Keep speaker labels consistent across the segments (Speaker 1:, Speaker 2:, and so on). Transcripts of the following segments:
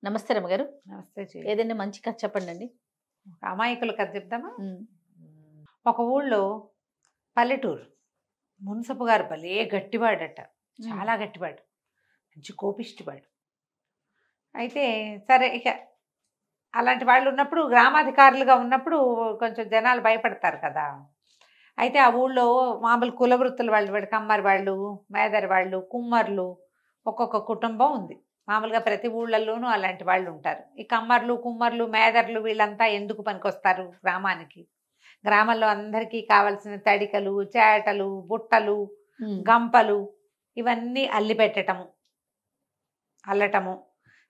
Speaker 1: నమస్తే రమ్మగారు.
Speaker 2: నమస్తే చెయ్యి.
Speaker 1: ఏదైనా మంచి కథ చెప్పండండి.
Speaker 2: అమాయకుల కథ చెప్దామా?
Speaker 1: హ్మ్.
Speaker 2: ఒక ఊళ్ళో పల్లెటూరు. మున్సపు గారు భలే గట్టివాడట. చాలా గట్టివాడు. మంచి కోపిష్టివాడు. అయితే సరే ఇక అలాంటి వాళ్ళు ఉన్నప్పుడు గ్రామాధికారులుగా ఉన్నప్పుడు కొంచెం జనాలు భయపడతారు కదా. అయితే ఆ ఊళ్ళో మామూలు కుల వృత్తుల వాళ్ళు కమ్మరి వాళ్ళు, మేదరి వాళ్ళు, కుమ్మర్లు ఒక్కొక్క కుటుంబం ఉంది. మామూలుగా ప్రతి ఊళ్ళల్లోనూ అలాంటి వాళ్ళు ఉంటారు. ఈ కమ్మర్లు, కుమ్మర్లు, మేదర్లు వీళ్ళంతా ఎందుకు పనికొస్తారు గ్రామానికి? గ్రామంలో అందరికీ కావలసిన తడికలు, చేటలు, బుట్టలు, గంపలు ఇవన్నీ అల్లి పెట్టటము, అల్లటము.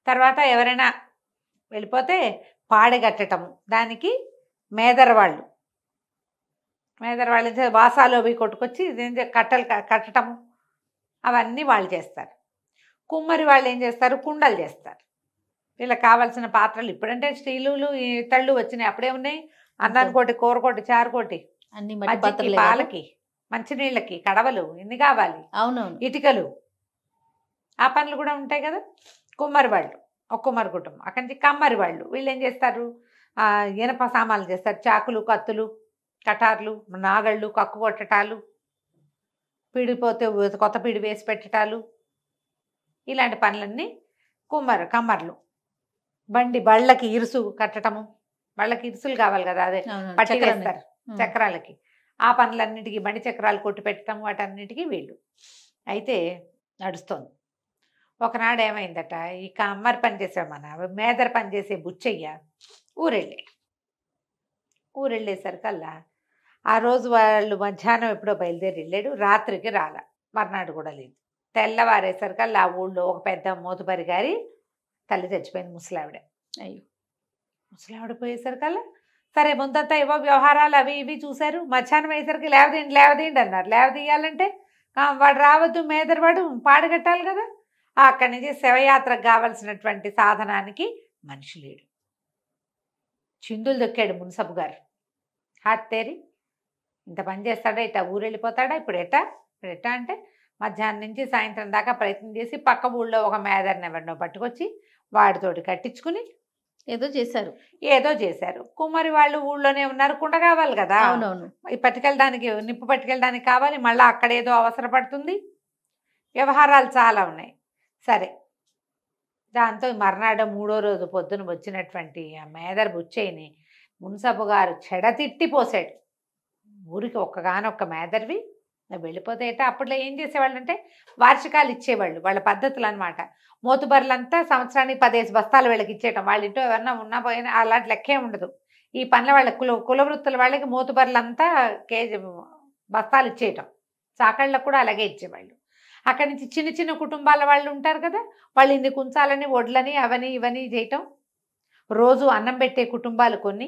Speaker 2: తర్వాత ఎవరైనా వెళ్ళిపోతే పాడెగట్టటము. దానికి మేదరవాళ్ళు వాసాలు అవి కొట్టుకొచ్చి కట్టలు కట్టటము అవన్నీ వాళ్ళు చేస్తారు. కుమ్మరి వాళ్ళు ఏం చేస్తారు? కుండలు చేస్తారు. వీళ్ళకి కావాల్సిన పాత్రలు ఇప్పుడంటే స్టీలు ఇతళ్ళు వచ్చినాయి. అప్పుడే ఉన్నాయి. అన్నానికోటి, కూరకోటి, చారుకోటి,
Speaker 1: అన్ని
Speaker 2: మజ్జిగకి, పాలకి, మంచినీళ్ళకి కడవలు ఎన్ని కావాలి,
Speaker 1: అవునవును,
Speaker 2: ఇటుకలు, ఆ పనులు కూడా ఉంటాయి కదా. కుమ్మరి వాళ్ళు ఒక కుమ్మరి కుటుంబం. అక్కడి నుంచి కమ్మరి వాళ్ళు వీళ్ళు ఏం చేస్తారు? ఇనప సామాన్లు చేస్తారు. చాకులు, కత్తులు, కటార్లు, నాగళ్ళు, కక్కు కొట్టటాలు, పిడిపోతే కొత్త పిడి వేసి పెట్టటాలు, ఇలాంటి పనులన్నీ కమ్మర్లు. బళ్ళకి ఇరుసు కట్టటము, బళ్ళకి ఇరుసులు కావాలి కదా, అదే పట్టి వేస్తారు చక్రాలకి. ఆ పనులన్నిటికీ బండి చక్రాలు కొట్టి పెట్టడం, వాటన్నిటికీ వీళ్ళు. అయితే నడుస్తోంది. ఒకనాడు ఏమైందట, ఈ కమ్మరి పని చేసే మేదర పని చేసే బుచ్చయ్య ఊరెళ్ళేసరికల్లా ఆ రోజు వాళ్ళు మధ్యాహ్నం ఎప్పుడో బయలుదేరి వెళ్ళాడు. రాత్రికి రాలా, మర్నాడు కూడా లేదు. తెల్లవారేసరికల్లా ఆ ఊళ్ళో ఒక పెద్ద మోతుబరి గారి తల్లి చచ్చిపోయింది, ముసలావిడ.
Speaker 1: అయ్యో,
Speaker 2: ముసలావిడ పోయేసరికల్లా సరే ముందంతా ఏవో వ్యవహారాలు అవి ఇవి చూశారు. మధ్యాహ్నం అయ్యేసరికి లేవదీయండి అన్నారు. లేవదీయాలంటే వాడు రావద్దు, మేదరవాడు పాడగట్టాలి కదా. అక్కడి నుంచి శవయాత్రకు కావలసినటువంటి సాధనానికి మనిషి లేడు. చిందులు దొక్కాడు మున్సబు గారు. హాత్తేరి ఇంత పని చేస్తాడా, ఇట్టా ఊరెళ్ళిపోతాడా, ఇప్పుడు ఎట్టా అంటే మధ్యాహ్నం నుంచి సాయంత్రం దాకా ప్రయత్నం చేసి పక్క ఊళ్ళో ఒక మేదర్ని ఎవరినో పట్టుకొచ్చి వాడితోటి కట్టించుకుని
Speaker 1: ఏదో చేశారు. కుమ్మరి వాళ్ళు ఊళ్ళోనే ఉన్నారు, కుండ కావాలి కదా. అవునవును,
Speaker 2: నిప్పు పట్టుకెళ్ళడానికి కావాలి. మళ్ళీ అక్కడేదో అవసరపడుతుంది. వ్యవహారాలు చాలా ఉన్నాయి. సరే, దాంతో మర్నాడు మూడో రోజు పొద్దున వచ్చినటువంటి ఆ మేదర్ బుచ్చయ్యని మున్సబు గారు చెడతిట్టిపోసాడు. ఊరికి ఒక్కగానొక్క మేదర్వి వెళ్ళిపోతాయట. అప్పట్లో ఏం చేసేవాళ్ళు అంటే వార్షికాలు ఇచ్చేవాళ్ళు, వాళ్ళ పద్ధతులు అనమాట. మోతుబర్లంతా సంవత్సరానికి 10 బస్తాలు వీళ్ళకి ఇచ్చేయటం. వాళ్ళ ఇంట్లో ఎవరన్నా ఉన్నా పోయినా అలాంటి లెక్కే ఉండదు. ఈ పనుల వాళ్ళ కులవృత్తుల వాళ్ళకి మోతుబర్లంతా బస్తాలు ఇచ్చేయటం. చాకళ్ళకు కూడా అలాగే ఇచ్చేవాళ్ళు. అక్కడి నుంచి చిన్న చిన్న కుటుంబాల వాళ్ళు ఉంటారు కదా, వాళ్ళు ఇన్ని కుంచాలని, వడ్లని, అవని ఇవని చేయటం. రోజు అన్నం పెట్టే కుటుంబాలు కొన్ని,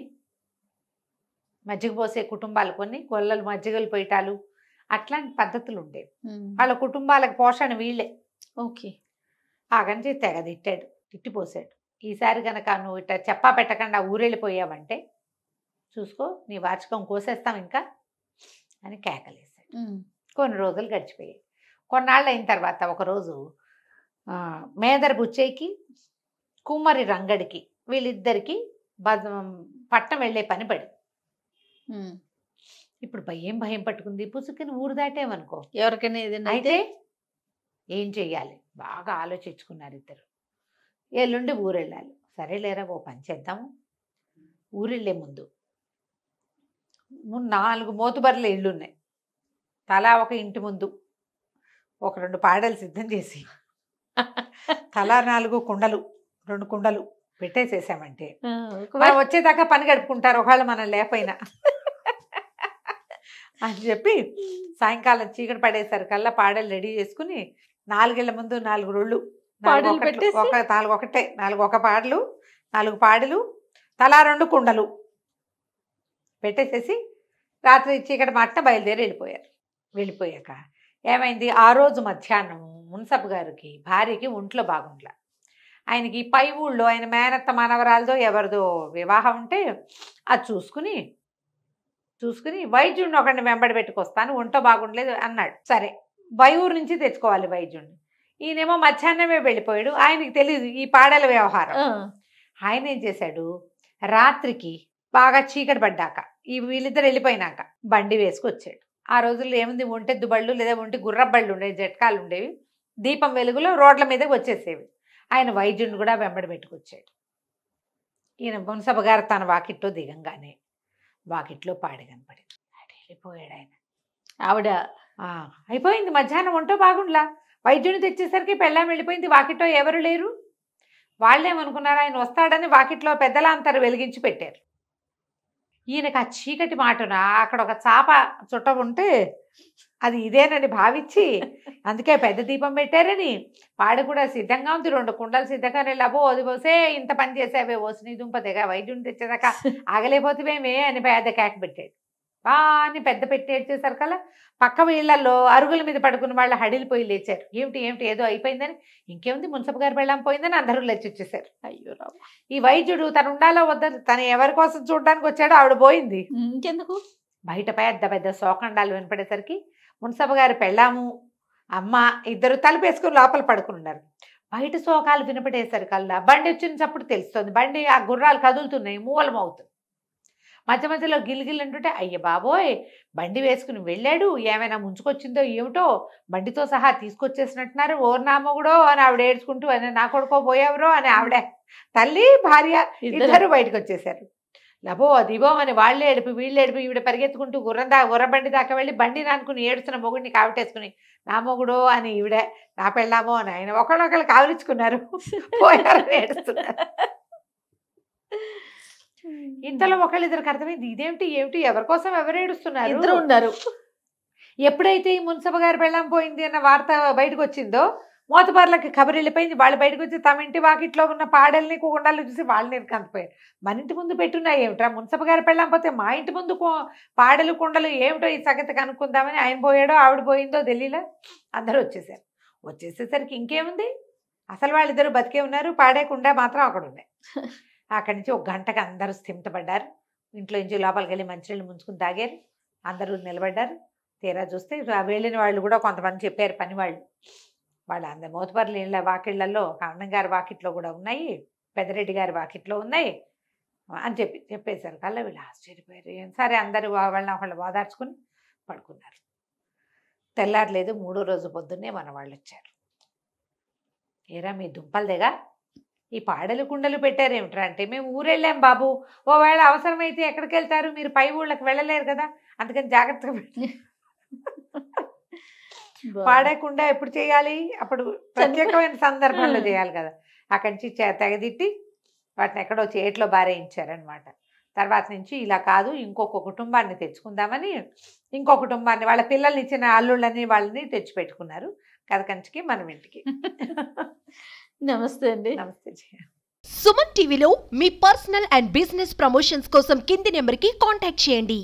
Speaker 2: మజ్జిగ పోసే కుటుంబాలు కొన్ని, గొల్లలు మజ్జిగలు పోయటాలు, అట్లాంటి పద్ధతులు ఉండేవి. వాళ్ళ కుటుంబాలకు పోషణ వీళ్ళే.
Speaker 1: ఓకే,
Speaker 2: ఆగంచి తెగ తిట్టిపోసాడు. ఈసారి కనుక నువ్వు ఇట్లా చెప్పా పెట్టకుండా ఊరెళ్ళిపోయావంటే చూసుకో, నీ వార్షికం కోసేస్తాం ఇంకా అని కేకలేశాడు. కొన్ని రోజులు గడిచిపోయాయి. కొన్నాళ్ళు అయిన తర్వాత ఒకరోజు మేదర్ బుచ్చయ్యకి, కుమ్మరి రంగడికి, వీళ్ళిద్దరికి పట్టణం వెళ్ళే పని పడి. ఇప్పుడు భయం పట్టుకుంది. పుసుకుని ఊరు దాటేమనుకో
Speaker 1: ఎవరికైనా
Speaker 2: అయితే ఏం చెయ్యాలి బాగా ఆలోచించుకున్నారు ఇద్దరు. ఎల్లుండి ఊరెళ్ళాలి. సరేలేరా, ఓ పని చేద్దాము. ఊరెళ్ళే ముందు 4 మోతుబర్ల ఇళ్ళున్నాయి. తలా ఒక ఇంటి ముందు ఒక 2 పాడలు సిద్ధం చేసి తలా 4 కుండలు, 2 కుండలు పెట్టేసేసామంటే మనం వచ్చేదాకా పని గడుపుకుంటారు, ఒకవేళ మనం లేకపోయినా అని చెప్పి సాయంకాలం చీకటి పడేసరికల్లా పాడలు రెడీ చేసుకుని 4 ఇళ్ల ముందు 4 రోళ్ళు, 4 పాడలు, 4 పాడలు, తలా 2 కుండలు పెట్టేసేసి రాత్రి చీకటి మాటన బయలుదేరి వెళ్ళిపోయాక ఏమైంది, ఆ రోజు మధ్యాహ్నం మున్సబు గారికి భార్యకి ఒంట్లో బాగుండలా. ఆయనకి పై ఊళ్ళో ఆయన మేనత్త మనవరాలదో ఎవరిదో వివాహం ఉంటే అది చూసుకుని వైద్యుడిని ఒకరిని వెంబడి పెట్టుకొస్తాను, ఒంట్లో బాగుండలేదు అన్నాడు. సరే, బై ఊరు నుంచి తెచ్చుకోవాలి వైద్యుడిని. ఈయనేమో మధ్యాహ్నమే వెళ్ళిపోయాడు. ఆయనకి తెలియదు ఈ పాడల వ్యవహారం.
Speaker 1: ఆ,
Speaker 2: ఆయన ఏం చేశాడు, రాత్రికి బాగా చీకటి పడ్డాక వీళ్ళిద్దరు వెళ్ళిపోయినాక బండి వేసుకొచ్చాడు. ఆ రోజుల్లో ఏముంది, ఒంటెద్దు బళ్ళు లేదా ఒంటి గుర్రబళ్ళు ఉండేవి, జట్కాలు ఉండేవి. దీపం వెలుగులో రోడ్ల మీదకి వచ్చేసేవి. ఆయన వైద్యుడిని కూడా వెంబడి పెట్టుకొచ్చాడు. ఈయన మున్సబ గారు తన వాకిట్లో దిగంగానే వాకిట్లో పాడి కనపడింది. వెళ్ళిపోయాడు ఆయన.
Speaker 1: ఆవిడ
Speaker 2: అయిపోయింది. మధ్యాహ్నం ఒంటో బాగుండ్లా, వైద్యుని తెచ్చేసరికి పెళ్ళాం వెళ్ళిపోయింది. వాకిట్లో ఎవరు లేరు. వాళ్ళేమనుకున్నారు, ఆయన వస్తాడని వాకిట్లో పెద్దలంతరు వెలిగించి పెట్టారు. ఈయనకు ఆ చీకటి మాటన అక్కడ ఒక చాప చుట్ట ఉంటే అది ఇదేనని భావించి, అందుకే పెద్ద దీపం పెట్టారని, పాడు కూడా సిద్ధంగా ఉంది, 2 కుండలు సిద్ధంగా వెళ్ళబో అది పోసే, ఇంత పని చేసావే ఓసిని దుంపదేగా, వైద్యుని తెచ్చేదాకా ఆగలేకపోతేవేమే అని పెద్ద కేక పెట్టాడు. అని పెద్ద పెట్టేసేసరికల్లా పక్క వీళ్ళల్లో అరుగుల మీద పడుకున్న వాళ్ళు హడిలిపోయి లేచారు. ఏమిటి ఏమిటి ఏదో అయిపోయిందని. ఇంకేముంది, మున్సబ్ గారు వెళ్ళాం పోయిందని అందరూ లేచి వచ్చేసారు.
Speaker 1: అయ్యో రామ.
Speaker 2: ఈ వైద్యుడు తను ఉండాలో వద్దని, తను ఎవరి కోసం చూడడానికి వచ్చాడో ఆవిడ పోయింది.
Speaker 1: ఇంకెందుకు,
Speaker 2: బయట పెద్ద పెద్ద శోకండాలు వినపడేసరికి మున్సబ్ గారు పెళ్ళాము అమ్మ ఇద్దరు తలుపేసుకుని లోపల పడుకుని ఉన్నారు. బయట శోకాలు వినపడేసరికల్లా బండి వచ్చిన చప్పుడు తెలుస్తుంది. బండి ఆ గుర్రాలు కదులుతున్నాయి, మూలమవుతుంది. మధ్య మధ్యలో గిల్గిల్ అంటుంటే, అయ్య బాబోయ్ బండి వేసుకుని వెళ్ళాడు, ఏమైనా ముంచుకొచ్చిందో ఏమిటో, బండితో సహా తీసుకొచ్చేసినట్టున్నారు, ఓర్నామొగుడో అని ఆవిడ ఏడ్చుకుంటూ, అని నా కొడుకో పోయేవరో అని ఆవిడ తల్లి భార్య ఇద్దరు బయటకు వచ్చేసారు. లబో దిబో అని వాళ్ళే ఏడిపి వీళ్ళు ఏడిపి ఈవిడ పరిగెత్తుకుంటూ గుర్రబండి దాకా వెళ్ళి బండి నానుకుని ఏడుస్తున్న మొగుడిని కావిటేసుకుని, నా మొగుడో అని ఈవిడ, నా పెళ్ళామో అని ఆయన ఒకళ్ళొకళ్ళు కావలించుకున్నారు, పోయారని ఏడుస్తున్నారు. ఇంతలో ఒకళ్ళిద్దరికి అర్థమైంది, ఇదేమిటి ఏమిటి ఎవరి కోసం ఎవరు ఏడుస్తున్నారు,
Speaker 1: ఇద్దరు ఉన్నారు.
Speaker 2: ఎప్పుడైతే ఈ మున్సబ గారి పెళ్ళాం పోయింది అన్న వార్త బయటకు వచ్చిందో, మోతబార్లకి కబురు వెళ్ళిపోయింది. వాళ్ళు బయటకు వచ్చి తమ ఇంటి వాకిట్లో ఉన్న పాడల్ని కుండాలు చూసి వాళ్ళని కందిపోయారు. మన ఇంటి ముందు పెట్టున్నాయి ఏమిట్రా, మున్సబ గారి పెళ్ళాం పోతే మా ఇంటి ముందు పాడలు కుండలు ఏమిటో ఈ సంగతి కనుక్కుందామని ఆయన పోయాడో ఆవిడ పోయిందో తెలియలే. అందరూ వచ్చేసారు. వచ్చేసేసరికి ఇంకేముంది, అసలు వాళ్ళిద్దరూ బతికే ఉన్నారు, పాడే కుండ మాత్రం అక్కడ ఉన్నాయి. అక్కడి నుంచి 1 గంటకు అందరూ స్థిమితపడ్డారు. ఇంట్లో నుంచి లోపలికి వెళ్ళి మంచినీళ్ళు ముంచుకుని తాగారు. అందరూ నిలబడ్డారు. తీరా చూస్తే వెళ్ళిన వాళ్ళు కూడా కొంతమంది చెప్పారు, పని వాళ్ళు అందరు మోతపర్లు ఇళ్ళ వాకిళ్లలో అన్నం గారి వాకిట్లో కూడా ఉన్నాయి, పెద్దరెడ్డి గారి వాకిట్లో ఉన్నాయి అని చెప్పేశారు. కల్లా వీళ్ళు ఆశ్చర్యపోయారు. సరే అందరూ వాళ్ళని ఒకళ్ళు ఓదార్చుకుని పడుకున్నారు. తెల్లారలేదు. 3వ రోజు పొద్దున్నే మన వాళ్ళు వచ్చారు. ఏరా మీ దుంపలదేగా ఈ పాడలు కుండలు పెట్టారేమిట్రా అంటే, మేము ఊరెళ్ళాం బాబు, ఓవేళ అవసరమైతే ఎక్కడికి వెళ్తారు, మీరు పై ఊళ్ళకి వెళ్ళలేరు కదా, అందుకని జాగ్రత్తగా పాడకుండా ఎప్పుడు చేయాలి, అప్పుడు ప్రత్యేకమైన సందర్భంలో చేయాలి కదా. అక్కడి నుంచి తెగదిట్టి వాటిని ఎక్కడో చేట్లో బారేయించారనమాట. తర్వాత నుంచి ఇలా కాదు, ఇంకొక కుటుంబాన్ని తెచ్చుకుందామని ఇంకో కుటుంబాన్ని, వాళ్ళ పిల్లల్ని ఇచ్చిన అల్లుళ్ళని వాళ్ళని తెచ్చిపెట్టుకున్నారు కథ కంచికి మనం ఇంటికి.
Speaker 1: నమస్తే అండి.
Speaker 2: నమస్తే.
Speaker 3: సుమన్ టీవీలో మీ పర్సనల్ అండ్ బిజినెస్ ప్రమోషన్స్ కోసం కింది నెంబర్కి కాంటాక్ట్ చేయండి.